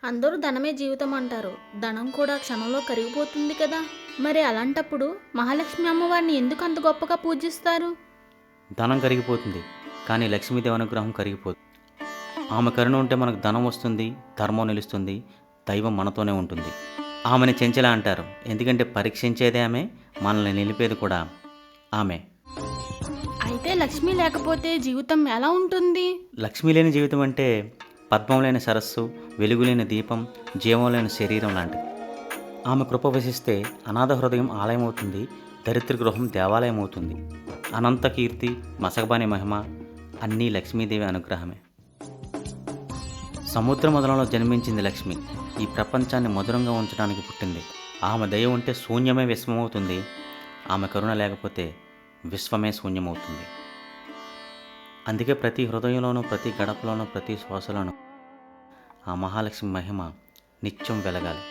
అందరూ ధనమే జీవితం అంటారు. ధనం కూడా క్షణంలో కరిగిపోతుంది కదా! మరి అలాంటప్పుడు మహాలక్ష్మి అమ్మవారిని ఎందుకు అంత గొప్పగా పూజిస్తారు? ధనం కరిగిపోతుంది, కానీ లక్ష్మీదేవి అనుగ్రహం కరిగిపోదు. ఆమె కరుణ ఉంటే మనకు ధనం వస్తుంది, ధర్మం నిలుస్తుంది, దైవం మనతోనే ఉంటుంది. ఆమెని చెంచల అంటారు, ఎందుకంటే పరీక్షించేదే ఆమె, మనల్ని నిలిపేది కూడా ఆమె. అయితే లక్ష్మి లేకపోతే జీవితం ఎలా ఉంటుంది? లక్ష్మీ లేని జీవితం అంటే పద్మం లేని సరస్సు, వెలుగులేని దీపం, జీవం లేని శరీరం లాంటిది. ఆమె కృప వసిస్తే అనాథ హృదయం ఆలయం అవుతుంది, దరిద్ర గృహం దేవాలయం అవుతుంది. అనంత కీర్తి, మసకబాని మహిమ అన్నీ లక్ష్మీదేవి అనుగ్రహమే. సముద్ర మధురంలో జన్మించింది లక్ష్మి. ఈ ప్రపంచాన్ని మధురంగా ఉంచడానికి పుట్టింది. ఆమె దయ ఉంటే శూన్యమే విశ్వమవుతుంది, ఆమె కరుణ లేకపోతే విశ్వమే శూన్యమవుతుంది. అందుకే ప్రతి హృదయంలోనూ, ప్రతి గడపలోనూ, ప్రతి శ్వాసలోనూ ఆ మహాలక్ష్మి మహిమ నిత్యం వెలగాలి.